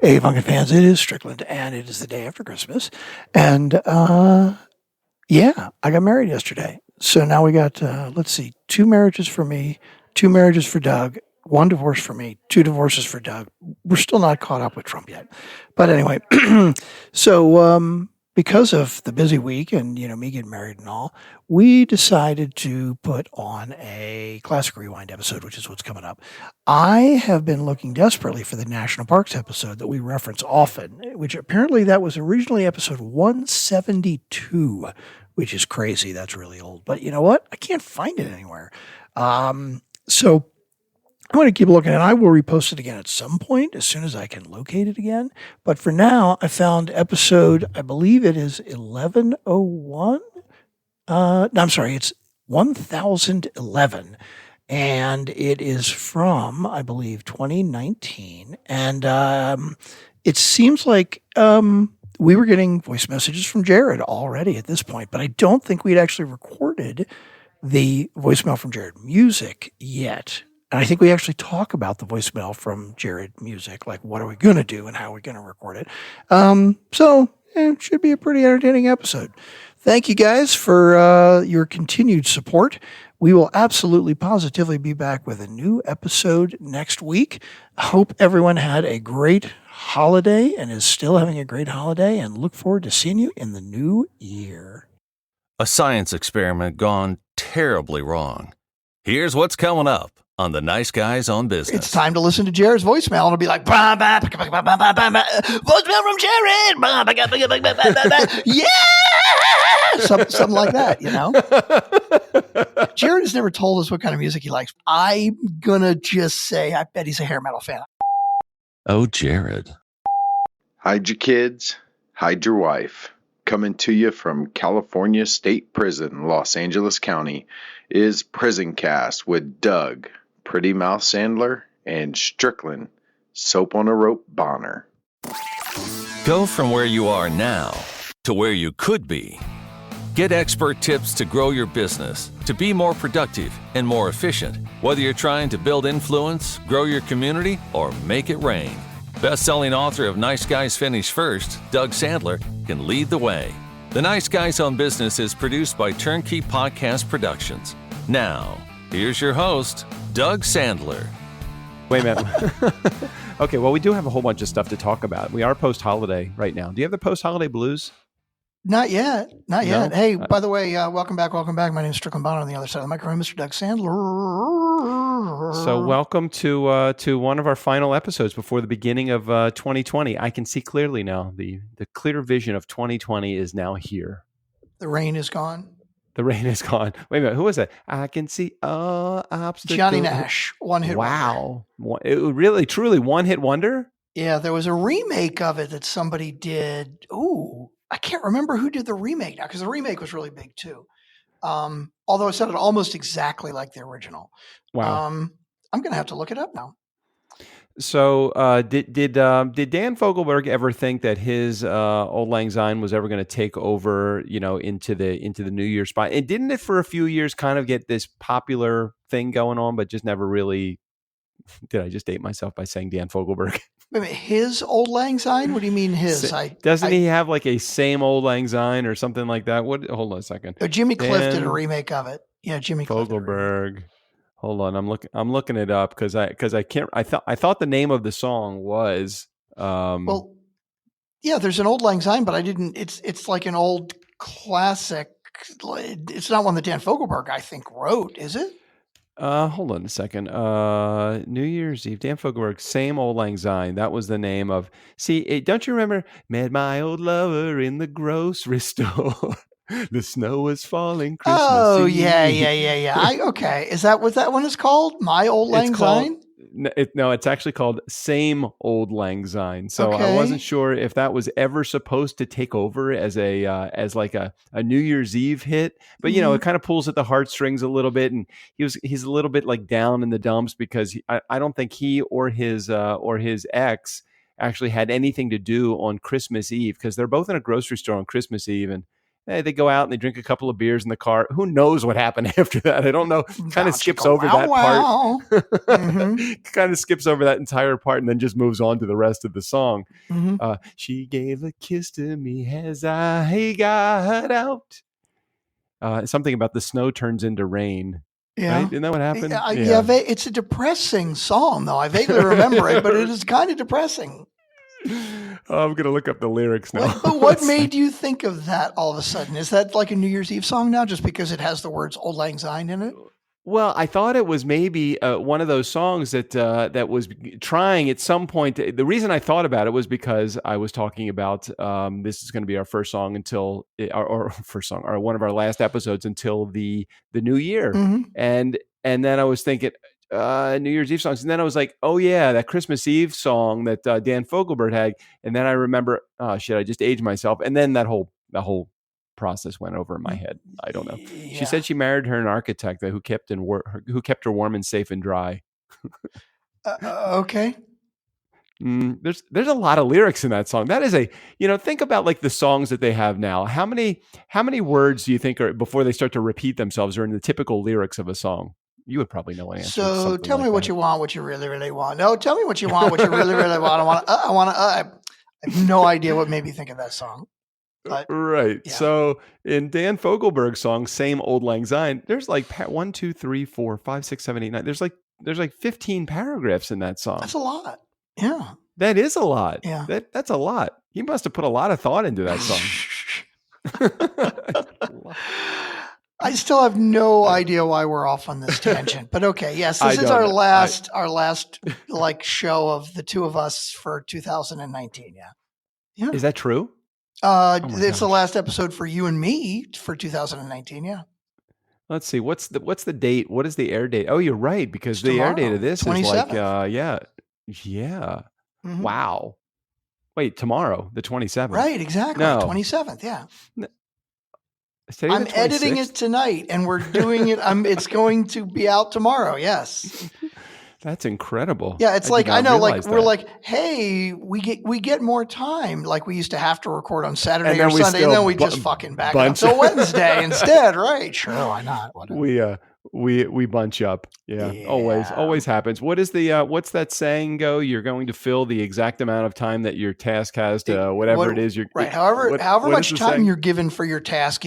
Hey, Funkin' fans, it is Strickland, and it is the day after Christmas. And yeah, I got married yesterday. So now we got, let's see, 2 marriages for me, 2 marriages for Doug, 1 divorce for me, 2 divorces for Doug. We're still not caught up with Trump yet. But anyway, so because of the busy week and, me getting married and all, we decided to put on a Classic Rewind episode, which is what's coming up. I have been looking desperately for the National Parks episode that we reference often, which apparently that was originally episode 172, which is crazy. That's really old. But you know what? I can't find it anywhere. So I'm going to keep looking, and I will repost it again at some point as soon as I can locate it again. But for now, I found episode, I believe it is 1101. No, I'm sorry, it's 1011. And it is from, I believe, 2019. And it seems like we were getting voice messages from Jared already at this point, but I don't think we'd actually recorded the voicemail from Jared Music yet. And I think we actually talk about the voicemail from Jared Music, like what are we going to do and how are we going to record it. It should be a pretty entertaining episode. Thank you guys for your continued support. We will absolutely positively be back with a new episode next week. I hope everyone had a great holiday and is still having a great holiday, and look forward to seeing you in the new year. A science experiment gone terribly wrong. Here's what's coming up on the Nice Guys on Business. It's time to listen to Jared's voicemail. And it'll be like, bah, bah, bah, bah, bah, bah, bah, bah, bah. Voicemail from Jared. Bah, bah, bah, bah, bah, bah, bah, bah. Yeah! Something like that, Jared has never told us what kind of music he likes. I'm going to just say, I bet he's a hair metal fan. Oh, Jared. Hide your kids, hide your wife. Coming to you from California State Prison, Los Angeles County, is Prison Cast with Doug, Pretty Mouth Sandler, and Strickland, Soap on a Rope Bonner. Go from where you are now to where you could be. Get expert tips to grow your business, to be more productive and more efficient, whether you're trying to build influence, grow your community, or make it rain. Best-selling author of Nice Guys Finish First, Doug Sandler, can lead the way. The Nice Guys on Business is produced by Turnkey Podcast Productions. Now, here's your host, Doug Sandler. Wait a minute. Okay, well, we do have a whole bunch of stuff to talk about. We are post-holiday right now. Do you have the post-holiday blues? Not yet. Not yet. No? Hey, by the way, welcome back. My name is Strickland Bonner on the other side of the microphone, Mr. Doug Sandler. So welcome to one of our final episodes before the beginning of 2020. I can see clearly now. The clear vision of 2020 is now here. The rain is gone. The rain is gone. Wait a minute. Who was that? I can see obstacles. Johnny Nash, one-hit Wow. Wonder. It really, truly one-hit wonder? Yeah, there was a remake of it that somebody did. Ooh, I can't remember who did the remake now because the remake was really big too. Although it sounded almost exactly like the original. Wow. I'm going to have to look it up now. So did Dan Fogelberg ever think that his Old Lang Syne was ever going to take over, into the New Year spot? And didn't it for a few years kind of get this popular thing going on, but just never really? Did I just date myself by saying Dan Fogelberg? Wait a minute, his Old Lang Syne? What do you mean his? Doesn't he have like a same Old Lang Syne or something like that? What? Hold on a second. Jimmy Cliff did a remake of it. Yeah, Jimmy Fogelberg. Hold on, I'm looking it up because I can't. I thought the name of the song was. Well, yeah, there's an Old Lang Syne, but I didn't. It's like an old classic. It's not one that Dan Fogelberg I think wrote, is it? Hold on a second. New Year's Eve, Dan Fogelberg, same Old Lang Syne. That was the name of. See, don't you remember? Met my old lover in the grocery store. The snow was falling. Christmas Oh, Eve. yeah. Okay. Is that what that one is called? My Old Lang Syne? No, it's actually called Same Old Lang Syne. So Okay. I wasn't sure if that was ever supposed to take over as as like a New Year's Eve hit. But it kind of pulls at the heartstrings a little bit, and he's a little bit like down in the dumps because I don't think he or his ex actually had anything to do on Christmas Eve because they're both in a grocery store on Christmas Eve, and They go out and they drink a couple of beers in the car. Who knows what happened after that? I don't know. Kind of skips over that part. Kind of skips over that entire part and then just moves on to the rest of the song. She gave a kiss to me as I got out. Something about the snow turns into rain. Yeah. Right? Isn't that what happened? Yeah. It's a depressing song, though. I vaguely remember it, but it is kind of depressing. I'm going to look up the lyrics now. But what made you think of that all of a sudden? Is that like a New Year's Eve song now just because it has the words Auld Lang Syne in it? Well, I thought it was maybe one of those songs that was trying at some point. The reason I thought about it was because I was talking about this is going to be our first song until or one of our last episodes until the new year, and then I was thinking New Year's Eve songs, and then I was like, oh yeah, that Christmas Eve song that Dan Fogelberg had, and then I remember, oh shit, I just aged myself, and then that whole process went over in my head. I don't know. Yeah. She said she married an architect who kept her warm and safe and dry. Okay. There's a lot of lyrics in that song. That is think about like the songs that they have now. How many words do you think are before they start to repeat themselves are in the typical lyrics of a song? You would probably know an answer. So tell me what you want, what you really, really want. No, tell me what you want, what you really, really want. I have no idea what made me think of that song. But, right. Yeah. So in Dan Fogelberg's song, Same Auld Lang Syne, there's like 1, 2, 3, 4, 5, 6, 7, 8, 9. There's like 15 paragraphs in that song. That's a lot. Yeah. That is a lot. Yeah. That's a lot. He must have put a lot of thought into that song. I still have no idea why we're off on this tangent, but okay. Yes, this is our last like show of the two of us for 2019. Yeah. Is that true? It's the last episode for you and me for 2019. Yeah. Let's see. What's the date? What is the air date? Oh, you're right, because the air date of this 27th. Is like yeah. Mm-hmm. Wow. Wait, tomorrow, the 27th. Right, exactly. No. 27th, yeah. I'm editing it tonight, and we're doing it. It's going to be out tomorrow. Yes. That's incredible. Yeah, it's like I know, like we're like, hey, we get more time. Like we used to have to record on Saturday or Sunday, and then we just fucking back up to Wednesday instead, right? Sure, why not? Whatever. We bunch up. Yeah. Always happens. What is the what's that saying go? You're going to fill the exact amount of time that your task has to whatever it is. Right. However much time you're given for your task,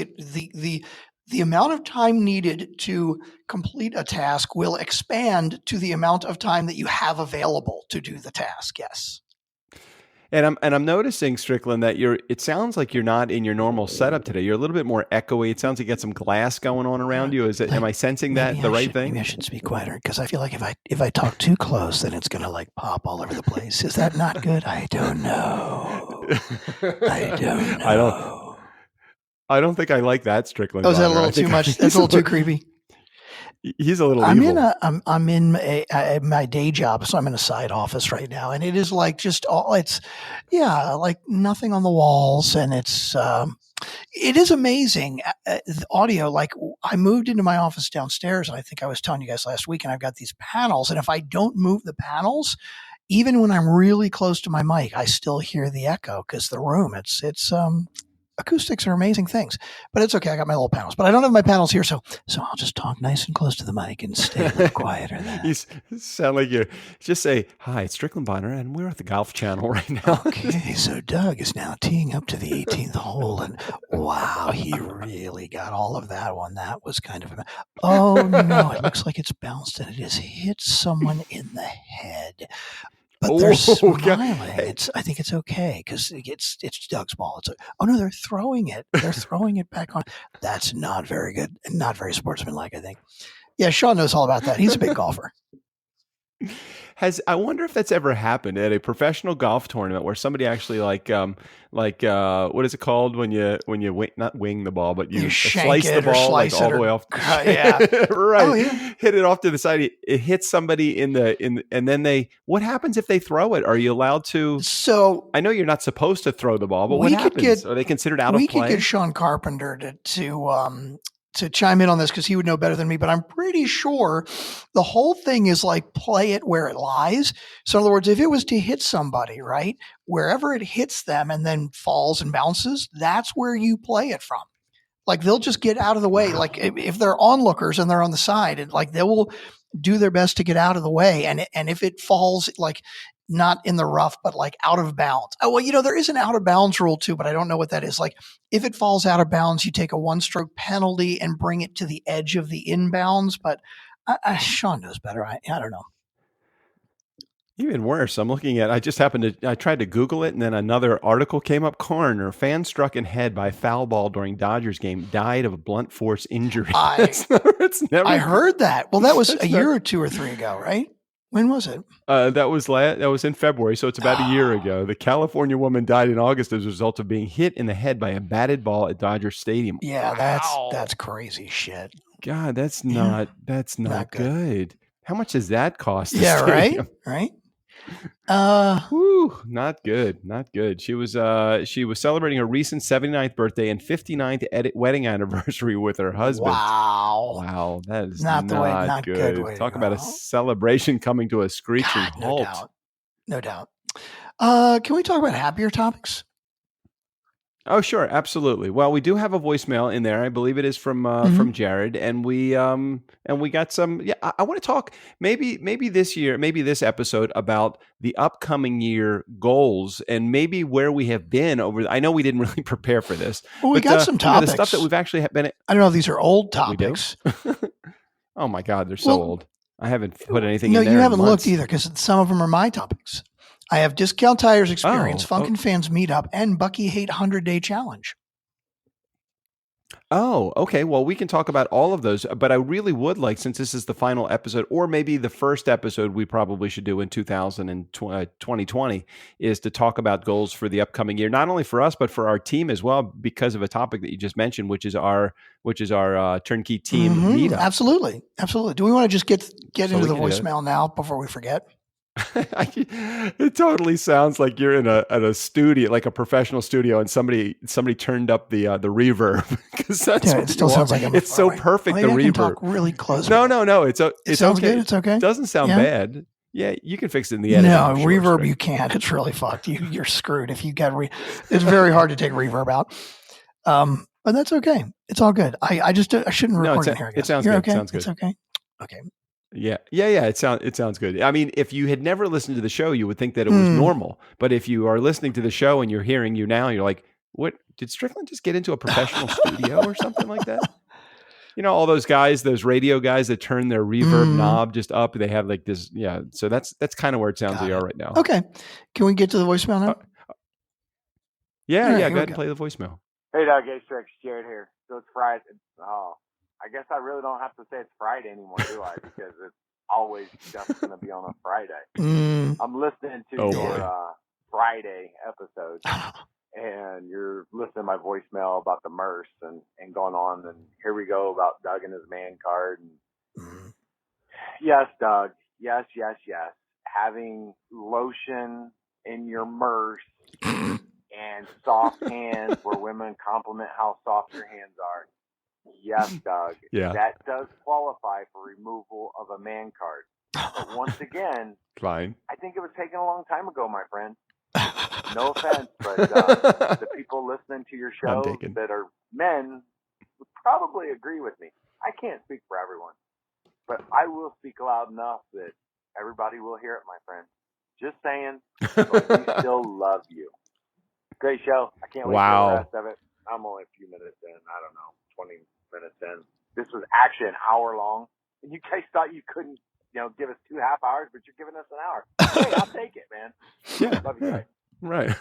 the amount of time needed to complete a task will expand to the amount of time that you have available to do the task. Yes. And I'm noticing, Strickland, that it sounds like you're not in your normal setup today. You're a little bit more echoey. It sounds like you got some glass going on around you. Am I sensing that the right thing? Maybe I should speak quieter because I feel like if I talk too close, then it's going to like pop all over the place. Is that not good? I don't know. I don't think I like that, Strickland. Oh, is that a little too much? That's a little too creepy. He's a little evil. I'm in my day job, so I'm in a side office right now, and it is like like nothing on the walls, and it is amazing. The audio, like I moved into my office downstairs, and I think I was telling you guys last week, and I've got these panels, and if I don't move the panels, even when I'm really close to my mic, I still hear the echo because the room, it's acoustics are amazing things, but it's okay. I got my little panels, but I don't have my panels here. So I'll just talk nice and close to the mic and stay a little quieter then. You sound like you just say, hi, it's Strickland Bonner, and we're at the Golf Channel right now. Okay. So Doug is now teeing up to the 18th hole, and wow, he really got all of that one. That was kind of, oh no, it looks like it's bounced and it has hit someone in the head. But they're smiling. I think it's okay because it's Doug's ball. No, they're throwing it. They're throwing it back on. That's not very good and not very sportsmanlike, I think. Yeah, Sean knows all about that. He's a big golfer. I wonder if that's ever happened at a professional golf tournament where somebody actually like what is it called when you not wing the ball, but you slice the ball like all the way off. Yeah, right. Oh, yeah. Hit it off to the side. It hits somebody and then what happens if they throw it? Are you allowed to? So I know you're not supposed to throw the ball, but what happens? Are they considered out of play? We could get Sean Carpenter to chime in on this because he would know better than me, but I'm pretty sure the whole thing is like play it where it lies. So in other words, if it was to hit somebody, right, wherever it hits them and then falls and bounces, that's where you play it from. Like they'll just get out of the way. Like if they're onlookers and they're on the side, and like they will do their best to get out of the way. And if it falls like not in the rough, but like out of bounds. Oh, well, there is an out of bounds rule too, but I don't know what that is. Like if it falls out of bounds, you take a 1-stroke penalty and bring it to the edge of the inbounds. But Sean knows better. I don't know. Even worse, I'm looking at, I tried to Google it, and then another article came up. Coroner, fan struck in head by foul ball during Dodgers game, died of a blunt force injury. I heard that. Well, that was a year or 2 or 3 ago, right? When was it? That was in February, so it's about a year ago. The California woman died in August as a result of being hit in the head by a batted ball at Dodger Stadium. Yeah, that's crazy shit. God, that's not good. How much does that cost? Yeah, right. Whew, not good. She was celebrating her recent 79th birthday and 59th wedding anniversary with her husband. Wow, that is not good. Talk about a celebration coming to a screeching halt. No doubt. Can we talk about happier topics? Oh, sure, absolutely. Well, we do have a voicemail in there. I believe it is from Jared, and we got some. Yeah, I want to talk maybe this episode about the upcoming year goals and maybe where we have been over. I know we didn't really prepare for this. Well, we got some topics. The stuff that we've actually been. I don't know if these are old topics. Oh my God, they're so old. I haven't put anything in there. No, you haven't looked either because some of them are my topics. I have Discount Tires Experience, Funkin' Fans Meetup, and Bucky Hate 100-Day Challenge. Oh, okay. Well, we can talk about all of those, but I really would like, since this is the final episode, or maybe the first episode we probably should do in 2020, is to talk about goals for the upcoming year, not only for us, but for our team as well, because of a topic that you just mentioned, which is our turnkey team meetup. Absolutely. Do we want to just get into the voicemail now before we forget? It totally sounds like you're in a studio, like a professional studio, and somebody turned up the reverb because it still sounds like it's so perfect. The reverb. Can talk really close. No. It sounds okay. good. It's okay. It doesn't sound bad. Yeah, you can fix it in the editing. No, reverb you can't. It's really fucked. You're screwed if you got. It's very hard to take reverb out. But that's okay. It's all good. I shouldn't record it here. It sounds good. Okay? It sounds good. It's okay. Okay. Yeah. It sounds good. I mean, if you had never listened to the show, you would think that it was normal. But if you are listening to the show and you're hearing you now, you're like, "What? Did Strickland just get into a professional studio or something like that?" All those guys, those radio guys that turn their reverb knob just up. They have like this. Yeah. So that's kind of where it sounds like you are right now. Okay. Can we get to the voicemail now? Yeah. Go ahead and play the voicemail. Hey, Doug. Hey, Strick. Jared here. So it's Friday. I guess I really don't have to say it's Friday anymore, do I? Because it's always just going to be on a Friday. I'm listening to your Friday episode, and you're listening to my voicemail about the MERS and going on, and here we go about Doug and his man card. And yes, Doug. Yes. Having lotion in your MERS and soft hands where women compliment how soft your hands are. Yes, Doug. Yeah. That does qualify for removal of a man card. But once again, fine. I think it was taken a long time ago, my friend. No offense, but the people listening to your show that are men would probably agree with me. I can't speak for everyone, but I will speak loud enough that everybody will hear it, my friend. Just saying, but we still love you. Great show. I can't wait for the rest of it. I'm only a few minutes in. I don't know, 20 minutes in. This was actually an hour long, and you guys thought you couldn't, give us 2 half hours, but you're giving us an hour. Hey, I'll take it, man. Yeah, love you guys. Right.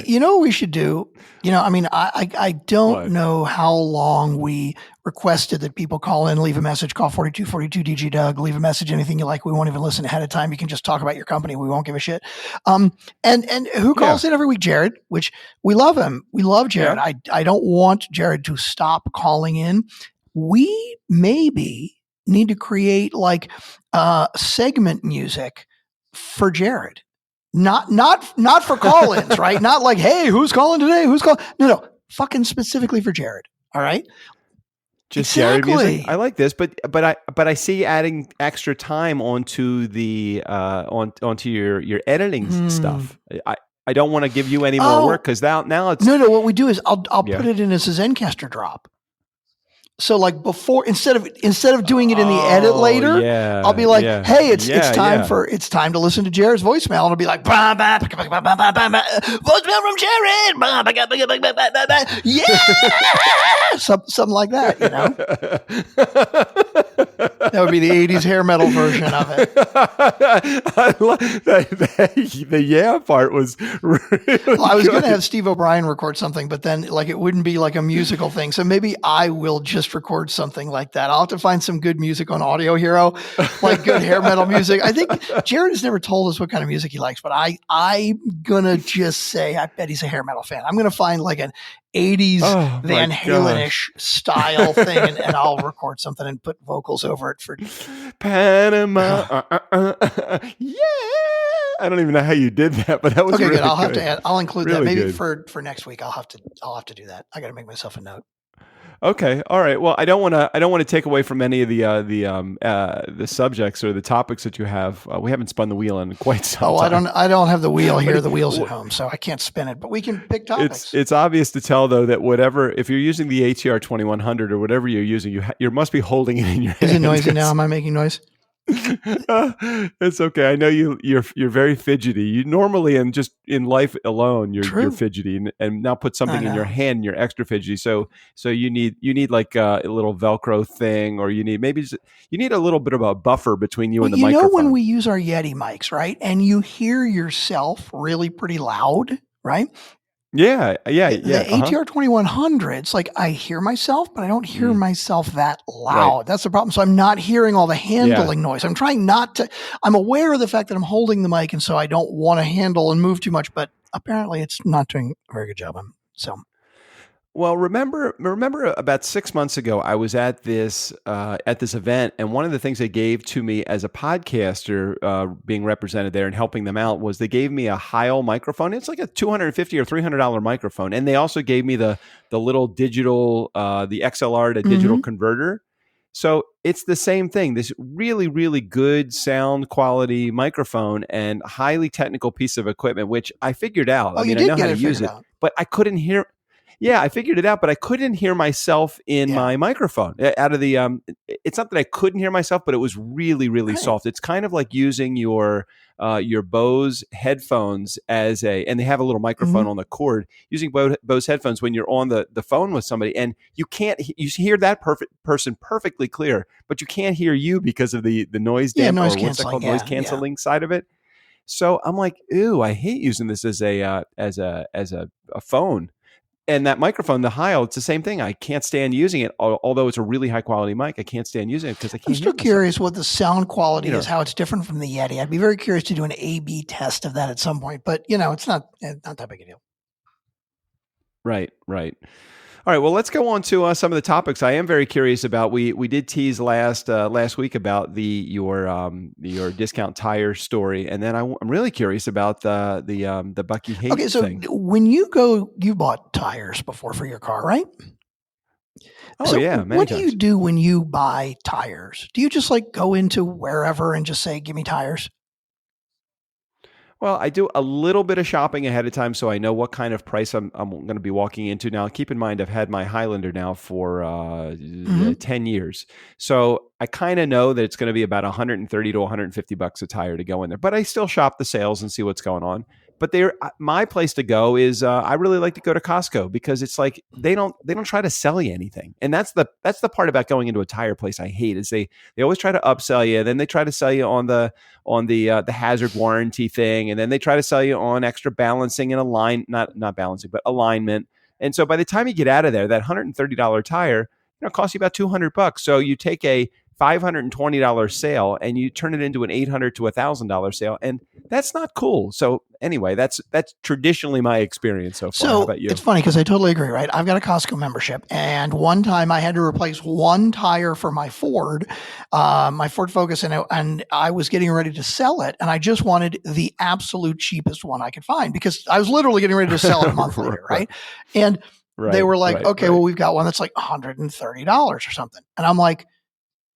You know what we should do? I don't know how long we requested that people call in, leave a message, call 4242 DG Doug, leave a message, anything you like. We won't even listen ahead of time. You can just talk about your company. We won't give a shit. And who calls in every week? Jared, which we love him. We love Jared. Yeah. I don't want Jared to stop calling in. We maybe need to create like segment music for Jared. Not for call-ins, right? Not like, hey, who's calling today? Who's calling? No, fucking specifically for Jared. All right. Just Jared music. I like this, but I see adding extra time onto the onto your editing stuff. I don't want to give you any more work because now it's no. What we do is I'll put it in as a Zencaster drop. So like before, instead of doing it in the edit later, I'll be like, hey, it's time to listen to Jared's voicemail. And it'll be like, bah, bah, bah, bah, bah, bah, bah, bah, voicemail from Jared. Bah, bah, bah, bah, bah, bah, bah, bah, yeah. Something like that, you know? That would be the 80s hair metal version of it. I love the yeah part was really well, I was going to have Steve O'Brien record something, but then like it wouldn't be like a musical thing. So maybe I will just record something like that. I'll have to find some good music on Audio Hero, like good hair metal music. I think Jared has never told us what kind of music he likes, but I'm going to just say, I bet he's a hair metal fan. I'm going to find like an 80s Van Halen-ish style thing, and I'll record something and put vocals over it for Panama. Yeah. I don't even know how you did that, but that was okay. Really good. I'll good. have to add. I'll include really that maybe good. for next week. I'll have to do that. I got to make myself a note. Okay. All right. Well, I don't want to take away from any of the subjects or the topics that you have. We haven't spun the wheel in quite some time. I don't have the wheel here. The wheel's at home, so I can't spin it. But we can pick topics. It's obvious to tell though that if you're using the ATR 2100 or whatever you're using, you must be holding it in your hand. Is it noisy now? Am I making noise? It's okay. I know you're very fidgety. You normally, and just in life alone, you're fidgety, and now put something in your hand, and you're extra fidgety. So you need like a little Velcro thing, or you need a little bit of a buffer between you and the microphone. You know, when we use our Yeti mics, right, and you hear yourself really pretty loud, right? Yeah. The ATR 2100s, like I hear myself, but I don't hear myself that loud. Right. That's the problem. So I'm not hearing all the handling noise. I'm trying not to. I'm aware of the fact that I'm holding the mic, and so I don't want to handle and move too much. But apparently, it's not doing a very good job. Well, remember about 6 months ago, I was at this event, and one of the things they gave to me as a podcaster, being represented there and helping them out, was they gave me a Heil microphone. It's like a $250 or $300 microphone, and they also gave me the little digital, the XLR to digital converter. So it's the same thing. This really, really good sound quality microphone and highly technical piece of equipment, which I figured out. Oh, I know how to use it, but I couldn't hear. Yeah, I figured it out, but I couldn't hear myself in my microphone. Out of the, it's not that I couldn't hear myself, but it was really, really soft. It's kind of like using your Bose headphones and they have a little microphone on the cord. Using Bose headphones when you're on the phone with somebody, and you hear that person perfectly clear, but you can't hear you because of the noise noise or what's that called, noise canceling side of it. So I'm like, ooh, I hate using this as a phone. And that microphone, the Heil, it's the same thing. I can't stand using it, although it's a really high quality mic. I can't stand using it because I can't. I'm still curious what the sound quality is, how it's different from the Yeti. I'd be very curious to do an A/B test of that at some point. But it's not that big a deal. Right. All right, well, let's go on to some of the topics I am very curious about. We did tease last week about your discount tire story, and then I'm really curious about the Bucky Hayes thing. When you bought tires before for your car, right? Oh yeah, many what times. Do you do when you buy tires? Do you just like go into wherever and just say, "Give me tires"? Well, I do a little bit of shopping ahead of time, so I know what kind of price I'm going to be walking into. Now, keep in mind, I've had my Highlander now for 10 years. So I kind of know that it's going to be about $130 to $150 a tire to go in there. But I still shop the sales and see what's going on. But my place to go is I really like to go to Costco because it's like they don't try to sell you anything, and that's the part about going into a tire place I hate is they always try to upsell you, then they try to sell you on the hazard warranty thing, and then they try to sell you on extra balancing and not balancing but alignment, and so by the time you get out of there, that $130 tire costs you about $200. So you take a $520 sale and you turn it into an $800 to $1,000 sale, and that's not cool. So anyway, that's traditionally my experience so far. So how about you? It's funny because I totally agree, right? I've got a Costco membership, and one time I had to replace one tire for my Ford Focus, and I was getting ready to sell it, and I just wanted the absolute cheapest one I could find because I was literally getting ready to sell it a month later, right? And they were like, okay, well, we've got one that's like $130 or something. And I'm like,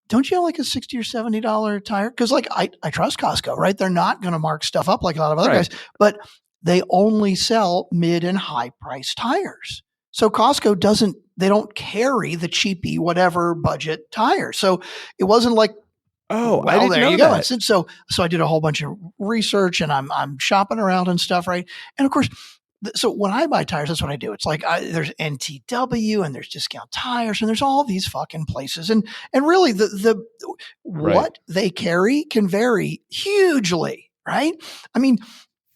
don't you have like a $60 or $70 tire? Because like I trust Costco, right? They're not going to mark stuff up like a lot of other guys, but they only sell mid and high price tires. So Costco they don't carry the cheapy whatever budget tires. So it wasn't like, oh, well, I didn't there know you go. that. And so I did a whole bunch of research, and I'm shopping around and stuff, right? And of course, so when I buy tires, that's what I do. It's like there's NTW and there's Discount Tires and there's all these fucking places, and really the what they carry can vary hugely, right? I mean,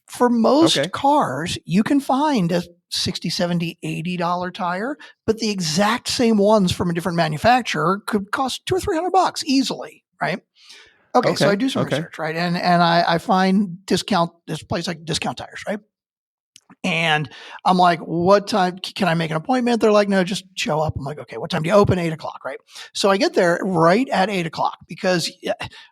for most cars, you can find a $60, $70, $80 tire, but the exact same ones from a different manufacturer could cost $200 or $300 easily, right? Okay, so I do some research, right? And I find this place like Discount Tires, right? And I'm like, what time can I make an appointment? They're like, no, just show up. I'm like, okay, what time do you open? 8:00, right? So I get there right at 8:00 because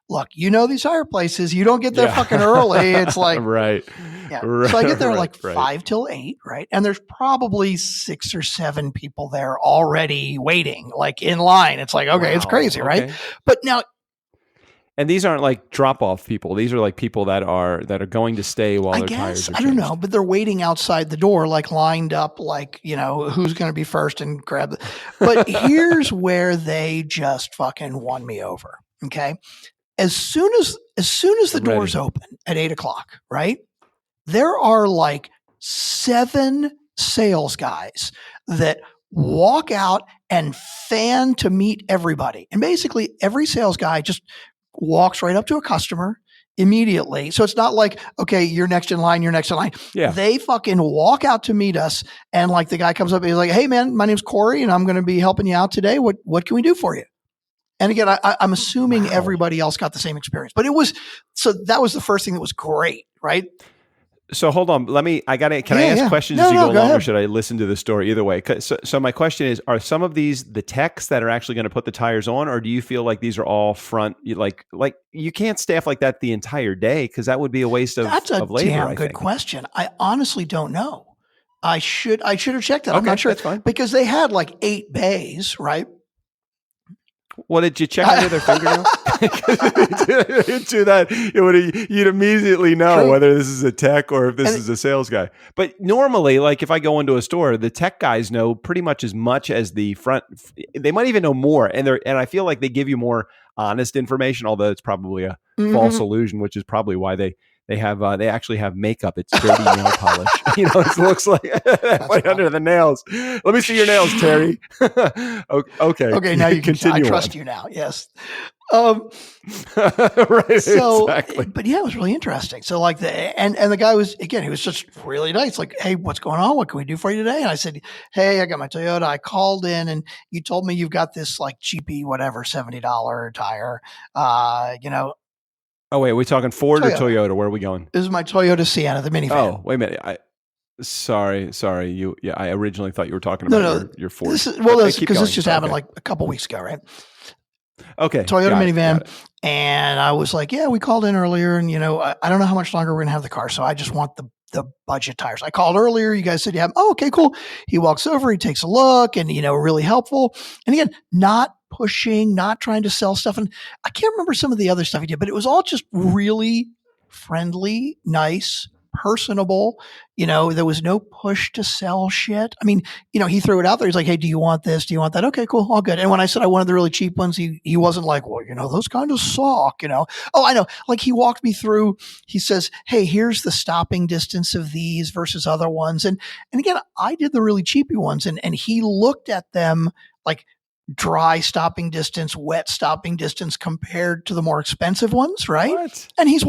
look, these tire places, you don't get there fucking early. It's like, right. Yeah. So I get there like 5 till 8, right? And there's probably 6 or 7 people there already waiting, like in line. It's like, okay, it's crazy, right? But now, and these aren't like drop-off people. These are like people that are going to stay while their tires are changed. I don't know, but they're waiting outside the door, like lined up, like, who's going to be first and grab the. But here's where they just fucking won me over. Okay. As soon as the doors open at 8:00, right? There are like 7 sales guys that walk out and fan to meet everybody. And basically every sales guy just walks right up to a customer immediately. So it's not like, okay, you're next in line. Yeah. They fucking walk out to meet us. And like the guy comes up and he's like, hey man, my name's Corey and I'm going to be helping you out today. What can we do for you? And again, I'm assuming everybody else got the same experience, but that was the first thing that was great. Right. So hold on. Can I ask questions as you go along, or should I listen to the story either way? So my question is, are some of these the techs that are actually going to put the tires on, or do you feel like these are all front, like you can't staff like that the entire day? Cause that would be a waste of labor. That's a damn good question. I honestly don't know. I should have checked that. Okay, I'm not sure. That's fine. Because they had like 8 bays, right? Well, did you check under their fingernails? Do that, you'd immediately know whether this is a tech or if this is a sales guy. But normally, like if I go into a store, the tech guys know pretty much as the front. They might even know more, and I feel like they give you more honest information. Although it's probably a false illusion, which is probably why they actually have makeup. It's dirty nail polish. It looks like right under the nails. Let me see your nails, Terry. Okay. Okay. Now you can continue. I trust you now. Yes. Right. Exactly. But yeah, it was really interesting. So like and the guy was, again, he was just really nice. Like, hey, what's going on? What can we do for you today? And I said, hey, I got my Toyota. I called in and you told me you've got this like cheapy, whatever, $70 tire, Oh, wait, are we talking Ford or Toyota? Where are we going? This is my Toyota Sienna, the minivan. Oh, wait a minute. Sorry. I originally thought you were talking about your Ford. Because this just happened like a couple weeks ago, right? Okay. Toyota minivan. And I was like, yeah, we called in earlier and, I don't know how much longer we're going to have the car. So I just want the budget tires. I called earlier. You guys said you have them. Oh, okay, cool. He walks over, he takes a look and, really helpful. And again, not pushing, not trying to sell stuff. And I can't remember some of the other stuff he did, but it was all just really friendly, nice, personable. There was no push to sell shit. I mean, he threw it out there. He's like, hey, do you want this? Do you want that? Okay, cool. All good. And when I said I wanted the really cheap ones, he wasn't like, well, those kind of suck, Oh, I know. Like he walked me through, he says, hey, here's the stopping distance of these versus other ones. And again, I did the really cheapy ones and he looked at them like dry stopping distance, wet stopping distance compared to the more expensive ones, right? What? And he's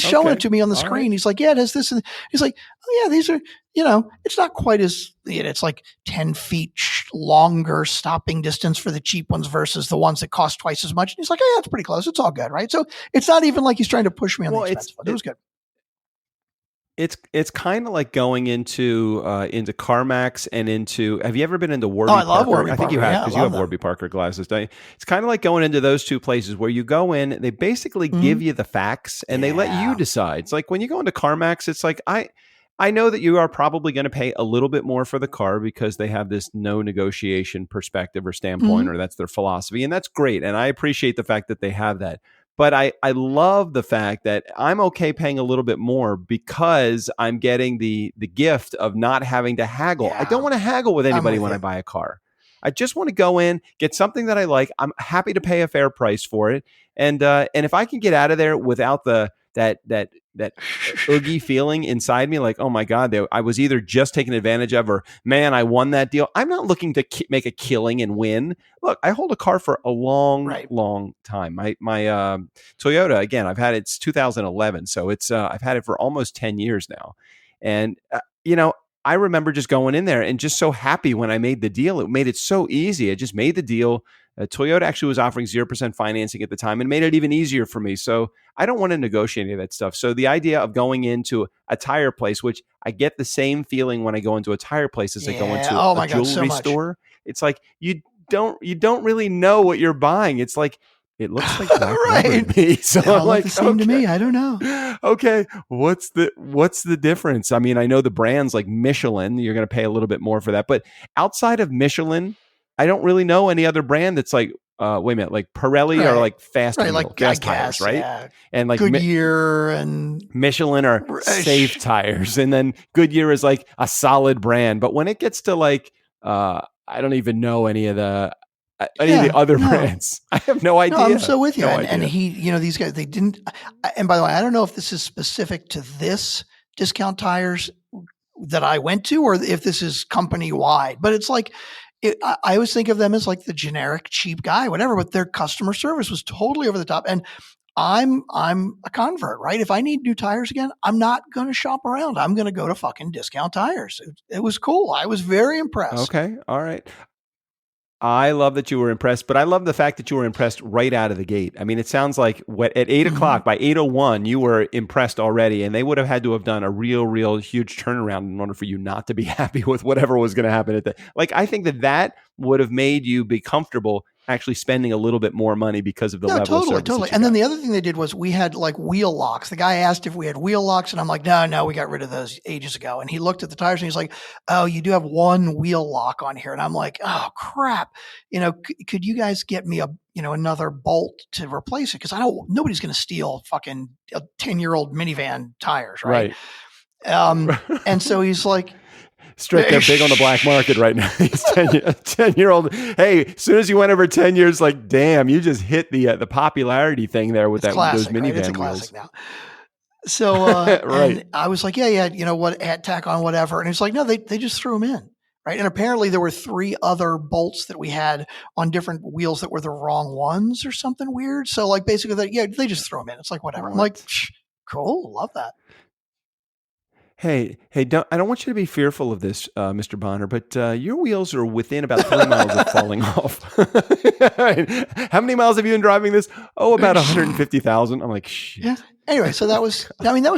showing it to me on the screen. Right. He's like, yeah, it has this. And he's like, oh yeah, these are, it's not quite as, it's like 10 feet longer stopping distance for the cheap ones versus the ones that cost twice as much. And he's like, oh yeah, it's pretty close. It's all good, right? So it's not even like he's trying to push me on the expensive one. It was good. It's kind of like going into CarMax and into. Have you ever been into Warby Parker? I love Warby Parker. I think you have because you have Warby Parker glasses, don't you? It's kind of like going into those two places where you go in. They basically give you the facts and they let you decide. It's like when you go into CarMax, it's like I know that you are probably going to pay a little bit more for the car because they have this no negotiation perspective or standpoint, or that's their philosophy, and that's great. And I appreciate the fact that they have that. But I love the fact that I'm okay paying a little bit more because I'm getting the gift of not having to haggle. I don't want to haggle with anybody when I buy a car. I just want to go in, get something that I like. I'm happy to pay a fair price for it. And if I can get out of there without that oogie feeling inside me, like, oh my God, I was either just taken advantage of, or man, I won that deal. I'm not looking to make a killing and win. Look, I hold a car for a long time. My Toyota, again, I've had it's 2011, so it's I've had it for almost 10 years now, and I remember just going in there and just so happy when I made the deal. It made it so easy. I just made the deal. Toyota actually was offering 0% financing at the time and made it even easier for me. So I don't want to negotiate any of that stuff. So the idea of going into a tire place, which I get the same feeling when I go into a tire place as I go into a jewelry store. It's like you don't really know what you're buying. It's like, it looks like black rubber to me. So I'm like, the same to me. I don't know. Okay, what's the difference? I mean, I know the brands like Michelin, you're going to pay a little bit more for that, but outside of Michelin, I don't really know any other brand that's like, wait a minute, like Pirelli or like Fast tires, right? Yeah. And like Goodyear and Michelin are safe tires, and then Goodyear is like a solid brand. But when it gets to like, I don't even know any of the other brands. I have no idea. No, I'm so with you. No and he, these guys, they didn't. And by the way, I don't know if this is specific to this Discount Tires that I went to, or if this is company wide. But it's like, I always think of them as like the generic cheap guy, whatever. But their customer service was totally over the top. And I'm a convert, right? If I need new tires again, I'm not going to shop around. I'm going to go to fucking Discount Tires. It was cool. I was very impressed. Okay, all right. I love that you were impressed, but I love the fact that you were impressed right out of the gate. I mean, it sounds like at 8 o'clock, by 8:01, you were impressed already, and they would have had to have done a real huge turnaround in order for you not to be happy with whatever was going to happen at the. Like, I think that would have made you be comfortable actually spending a little bit more money because of the level of service. Totally. And then the other thing they did was we had like wheel locks. The guy asked if we had wheel locks, and I'm like, no, we got rid of those ages ago. And he looked at the tires and he's like, oh, you do have one wheel lock on here. And I'm like, oh crap. Could you guys get me another bolt to replace it? Because nobody's going to steal fucking 10-year-old minivan tires, right? And so he's like, straight there big on the black market right now. He's 10-year-old. Hey, as soon as you went over 10 years, like, damn, you just hit the popularity thing there with those minivan right? It's a wheels. classic now. So, right. And I was like, yeah, tack on whatever. And it's like, no, they just threw them in. Right. And apparently there were 3 other bolts that we had on different wheels that were the wrong ones or something weird. So like basically they just threw them in. It's like, whatever. I'm like, cool. Love that. Hey, I don't want you to be fearful of this, Mr. Bonner, but your wheels are within about 3 miles of falling off. How many miles have you been driving this? Oh, about 150,000. I'm like, shit. Yeah. Anyway, so that was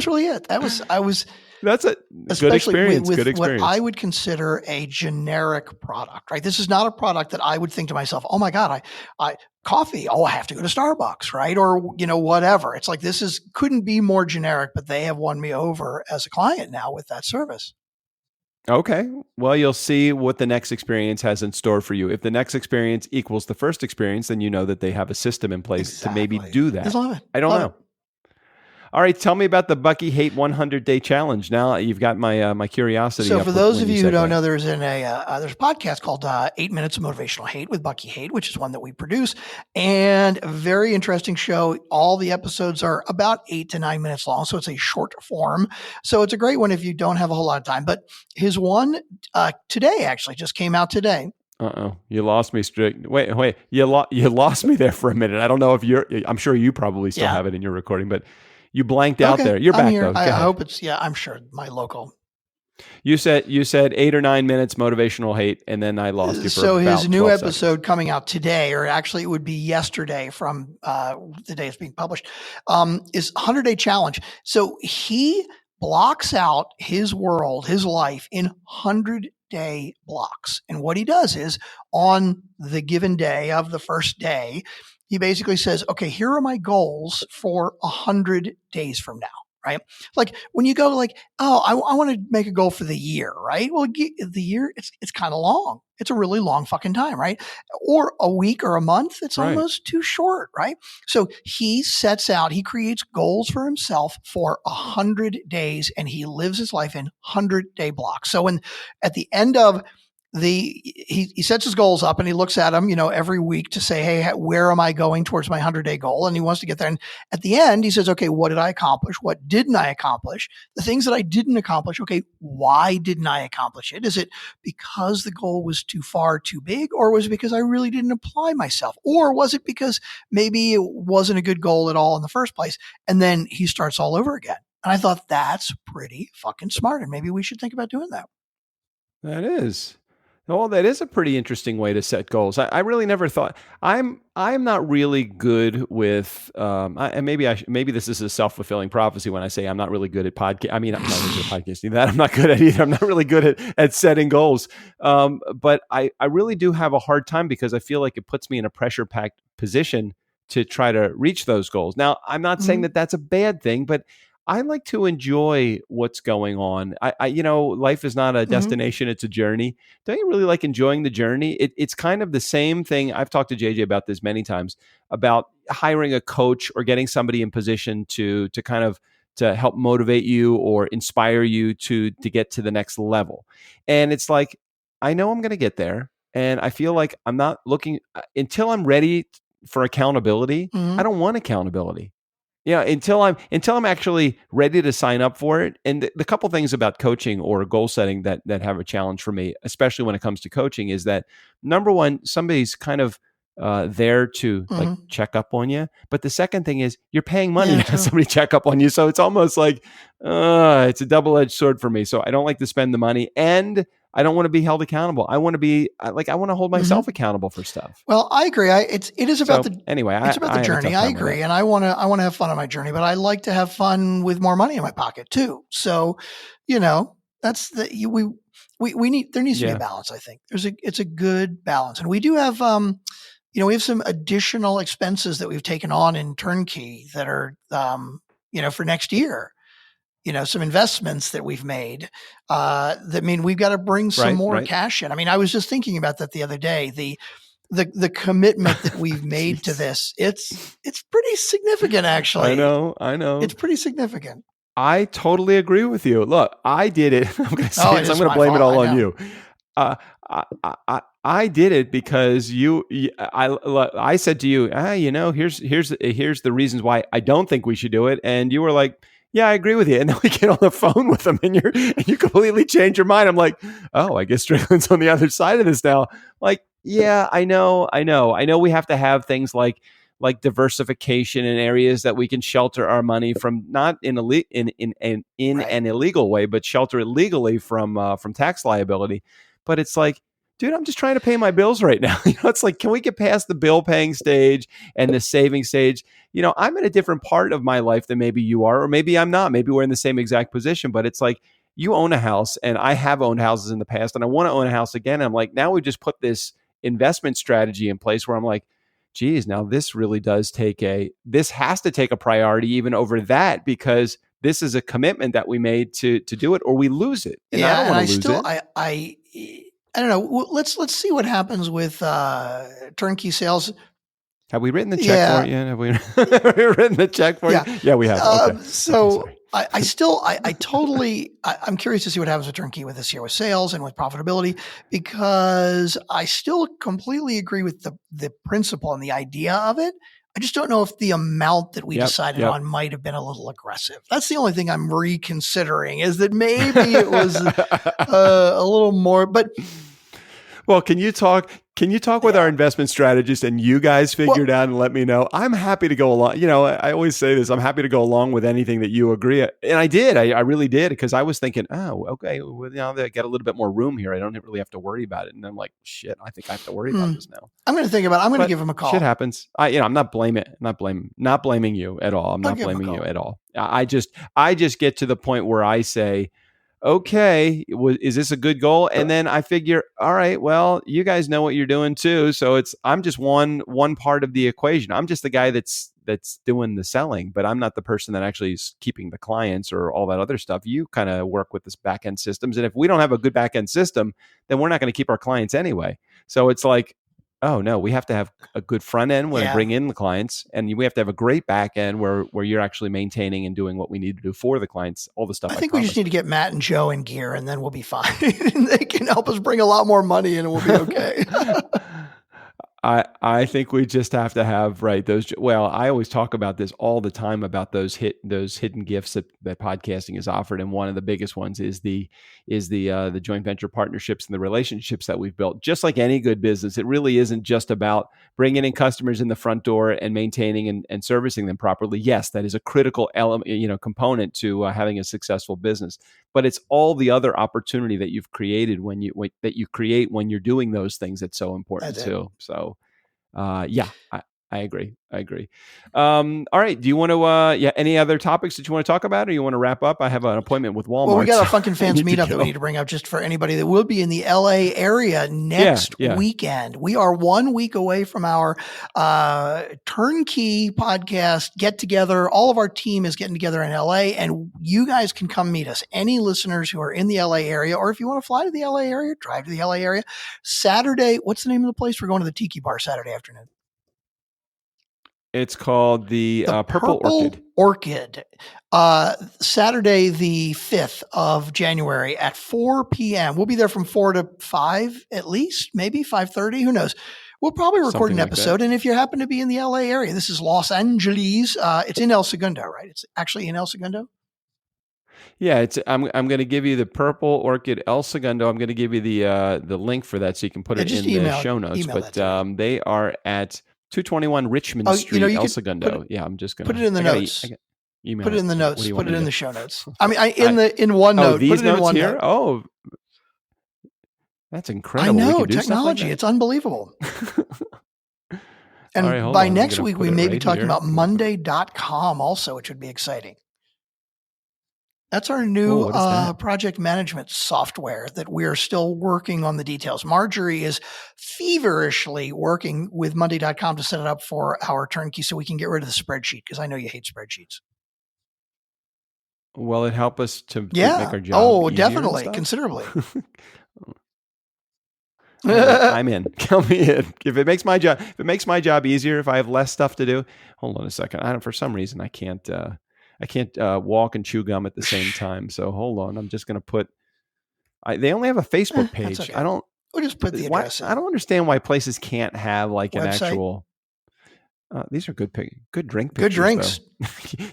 really it. That's a good experience. With what I would consider a generic product, right? This is not a product that I would think to myself, oh my God, I coffee. Oh, I have to go to Starbucks, right? Or, whatever. It's like, couldn't be more generic, but they have won me over as a client now with that service. Okay. Well, you'll see what the next experience has in store for you. If the next experience equals the first experience, then you know that they have a system in place to maybe do that. I don't know. All right, tell me about the Bucky Hate 100-Day Challenge. Now you've got my curiosity. So for those of you who don't know, there's a podcast called 8 Minutes of Motivational Hate with Bucky Hate, which is one that we produce, and a very interesting show. All the episodes are about 8 to 9 minutes long, so it's a short form. So it's a great one if you don't have a whole lot of time. But his one today actually just came out today. You lost me. Wait, you lost me there for a minute. I don't know if I'm sure you probably still have it in your recording, but you blanked out there. You're back though. I hope it's I'm sure my local. You said 8 or 9 minutes motivational hate, and then I lost you for so about his new episode seconds. Coming out today, or actually it would be yesterday from the day it's being published, is 100-Day Challenge. So he blocks out his world, his life in 100-day blocks. And what he does is on the given day of the first day, he basically says, okay, here are my goals for 100 days from now, right? Like when you go like, oh, I want to make a goal for the year, right? Well, the year, it's kind of long. It's a really long fucking time, right? Or a week or a month, it's almost too short, right? So he creates goals for himself for 100 days, and he lives his life in 100-day blocks. So at the end of he sets his goals up and he looks at them, every week to say, hey, where am I going towards my 100-day goal? And he wants to get there. And at the end, he says, okay, what did I accomplish? What didn't I accomplish? The things that I didn't accomplish, okay, why didn't I accomplish it? Is it because the goal was too far, too big? Or was it because I really didn't apply myself? Or was it because maybe it wasn't a good goal at all in the first place? And then he starts all over again. And I thought that's pretty fucking smart. And maybe we should think about doing that. That is. Well, that is a pretty interesting way to set goals. I really never thought I'm not really good with and maybe this is a self-fulfilling prophecy when I say I'm not really good at podcast. I mean, I'm not really good at podcasting. That I'm not good at either. I'm not really good at setting goals. But I really do have a hard time because I feel like it puts me in a pressure-packed position to try to reach those goals. Now, I'm not saying that that's a bad thing, but I like to enjoy what's going on. Life is not a destination; it's a journey. Don't you really like enjoying the journey? It's kind of the same thing. I've talked to JJ about this many times about hiring a coach or getting somebody in position to kind of to help motivate you or inspire you to get to the next level. And it's like, I know I'm going to get there, and I feel like I'm not looking until I'm ready for accountability. I don't want accountability. Yeah, until I'm actually ready to sign up for it. And the couple things about coaching or goal setting that have a challenge for me, especially when it comes to coaching, is that number one, somebody's kind of there to like check up on you. But the second thing is you're paying money to have somebody check up on you. So it's almost like it's a double-edged sword for me. So I don't like to spend the money, and I don't want to be held accountable. I want to hold myself accountable for stuff. Well, I agree. It's about the journey. I agree, and I want to have fun on my journey, but I like to have fun with more money in my pocket too. So, that's we need there needs to be a balance. I think it's a good balance, and we do have we have some additional expenses that we've taken on in Turnkey that are for next year. Some investments that we've made that mean we've got to bring some more cash in. I mean, I was just thinking about that the other day. The commitment that we've made to this, it's pretty significant, actually. I know. It's pretty significant. I totally agree with you. Look, I did it. I'm going to say this. I'm going to blame it all on you. I did it because I said to you, here's the reasons why I don't think we should do it, and you were like, yeah, I agree with you. And then we get on the phone with them and you completely change your mind. I'm like, oh, I guess Strickland's on the other side of this now. Like, yeah, I know. We have to have things like diversification in areas that we can shelter our money from, not in an illegal way, but shelter it legally from tax liability. But it's like, dude, I'm just trying to pay my bills right now. It's like, can we get past the bill paying stage and the saving stage? I'm in a different part of my life than maybe you are, or maybe I'm not. Maybe we're in the same exact position, but it's like, you own a house and I have owned houses in the past and I want to own a house again. And I'm like, now we just put this investment strategy in place where I'm like, geez, now this really does this has to take a priority even over that, because this is a commitment that we made to do it, or we lose it. And I don't want to lose it. I don't know. Let's see what happens with Turnkey sales. Have we written the check for it yet? Have we written the check for you? Yeah, we have. Okay. So I'm curious to see what happens with Turnkey with this year, with sales and with profitability, because I still completely agree with the principle and the idea of it. I just don't know if the amount that we decided on might have been a little aggressive. That's the only thing I'm reconsidering, is that maybe it was a little more, but. Well, can you talk with our investment strategist and you guys figure it out and let me know? I'm happy to go along. I always say this. I'm happy to go along with anything that you agree. And I did. I really did, because I was thinking, oh, okay, well, now they got a little bit more room here. I don't really have to worry about it. And I'm like, shit, I think I have to worry about this now. I'm going to give him a call. Shit happens. I'm not blaming you at all. I'm not blaming you at all. I just get to the point where I say, okay, is this a good goal? And then I figure, all right, well, you guys know what you're doing too. So I'm just one part of the equation. I'm just the guy that's doing the selling, but I'm not the person that actually is keeping the clients or all that other stuff. You kind of work with this back end systems. And if we don't have a good back end system, then we're not going to keep our clients anyway. So it's like, Oh no, we have to have a good front end when I bring in the clients, and we have to have a great back end where you're actually maintaining and doing what we need to do for the clients, all the stuff. I think we just need to get Matt and Joe in gear, and then we'll be fine. They can help us bring a lot more money, and we'll be okay. I think we just have to have those. Well, I always talk about this all the time about those hidden gifts that podcasting has offered, and one of the biggest ones is the joint venture partnerships and the relationships that we've built. Just like any good business, it really isn't just about bringing in customers in the front door and maintaining and servicing them properly. Yes, that is a critical element, component to having a successful business. But it's all the other opportunity that you've created when you're doing those things that's so important too. So, I agree. All right. Do you want to, any other topics that you want to talk about, or you want to wrap up? I have an appointment with Walmart. Well, we got a Funkin' Fans meetup that we need to bring up just for anybody that will be in the LA area next weekend. We are 1 week away from our turnkey podcast get together. All of our team is getting together in LA, and you guys can come meet us. Any listeners who are in the LA area, or if you want to fly to the LA area, drive to the LA area. Saturday, what's the name of the place? We're going to the Tiki Bar Saturday afternoon. It's called the Purple Orchid. Saturday, the 5th of January at 4 p.m. We'll be there from 4 to 5 at least, maybe 5:30. Who knows? We'll probably record an episode. And if you happen to be in the LA area, this is Los Angeles. It's in El Segundo, right? It's actually in El Segundo. Yeah, I'm going to give you the Purple Orchid El Segundo. I'm going to give you the link for that so you can put it in the show notes. But they are at 221 Richmond Street, El Segundo. I'm just going to put it in the notes. Put it in the notes. Put it in the show notes. I mean, in OneNote. These put it in notes OneNote. Here? Oh, that's incredible. I know, technology. Like it's unbelievable. And by next week, we may be talking about Monday.com also, which would be exciting. That's our new project management software that we're still working on the details. Marjorie is feverishly working with Monday.com to set it up for our turnkey so we can get rid of the spreadsheet, because I know you hate spreadsheets. Will it help us to make our job easier definitely, considerably. I'm in. Count me in. If it makes my job easier, if I have less stuff to do, hold on a second. For some reason I can't walk and chew gum at the same time. So hold on. I'm just going to put. They only have a Facebook page. Okay. We'll just put the address. I don't understand why places can't have like an actual. These are good drink pictures. Good drinks.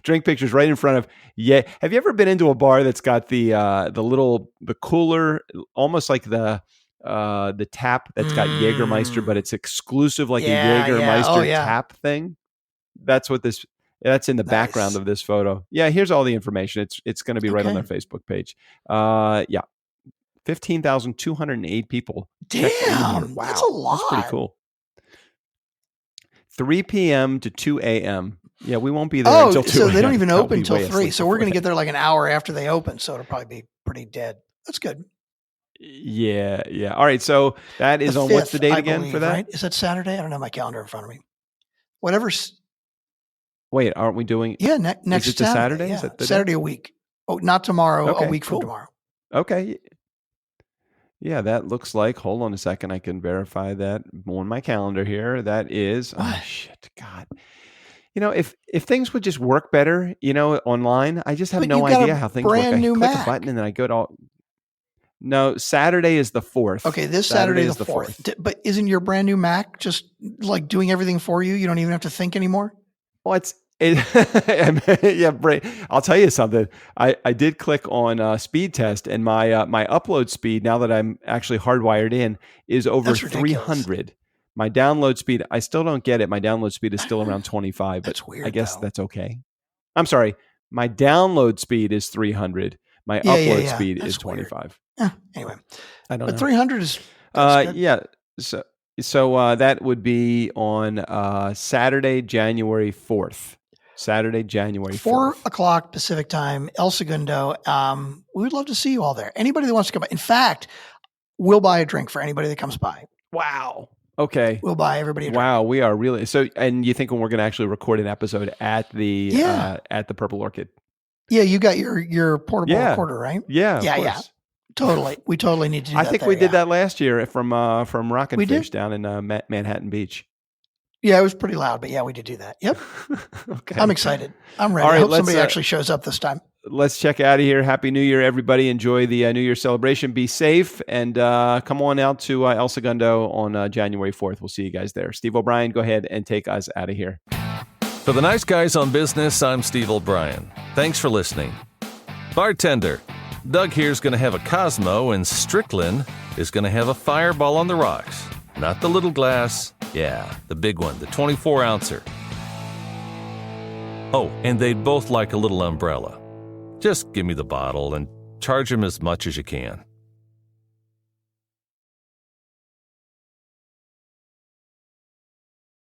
Drink pictures right in front of. Yeah. Have you ever been into a bar that's got the cooler, almost like the tap that's got Jägermeister, but it's exclusive, like a Jägermeister tap thing? That's what this. That's in the background of this photo. Yeah, here's all the information. It's going to be right on their Facebook page. 15,208 people. Damn, wow, that's a lot. That's pretty cool. 3 p.m. to 2 a.m. Yeah, we won't be there until 2 so they don't even open until 3. So we're going to get there like an hour after they open. So it'll probably be pretty dead. That's good. Yeah. All right, so that is on 5th, what's the date again believe, for that? Right? Is that Saturday? I don't have my calendar in front of me. Whatever's. Wait, aren't we doing? Yeah, next is it Saturday? Yeah. Is that Saturday a week. Oh, not tomorrow. A week from tomorrow. Okay. Yeah, that looks like. Hold on a second. I can verify that on my calendar here. That is. Oh shit, God. If things would just work better, online. I just have no idea how things work. I click a button and then I go to all. No, Saturday is the 4th. Okay, this Saturday is the 4th. But isn't your brand new Mac just like doing everything for you? You don't even have to think anymore. Well, I'll tell you something. I did click on speed test, and my upload speed, now that I'm actually hardwired in, is over 300. My download speed, I still don't get it. My download speed is still around 25. But that's weird. I guess that's okay. I'm sorry. My download speed is 300. My upload speed is 25. Anyway, I don't know. But 300 is yeah. So that would be on Saturday, January 4th. Saturday, January 4th. 4 o'clock Pacific time, El Segundo. We would love to see you all there. Anybody that wants to come by. In fact, we'll buy a drink for anybody that comes by. Wow. Okay. We'll buy everybody a drink. Wow, we are really so. And you think we're going to actually record an episode at the Purple Orchid? Yeah, you got your portable recorder, right? Yeah. Yeah. Totally. We totally need to do I that. think there, we did yeah. that last year from Rockin' We Fish did? down in Manhattan Beach. Yeah, it was pretty loud, but yeah, we did do that. Yep. Okay. I'm excited. I'm ready. All right, I hope let's, somebody actually shows up this time. Let's check out of here. Happy New Year, everybody. Enjoy the New Year celebration. Be safe, and come on out to El Segundo on January 4th. We'll see you guys there. Steve O'Brien, go ahead and take us out of here. For the Nice Guys on Business, I'm Steve O'Brien. Thanks for listening. Bartender, Doug here's going to have a Cosmo, and Strickland is going to have a Fireball on the rocks. Not the little glass. Yeah, the big one, the 24-ouncer. Oh, and they'd both like a little umbrella. Just give me the bottle and charge them as much as you can.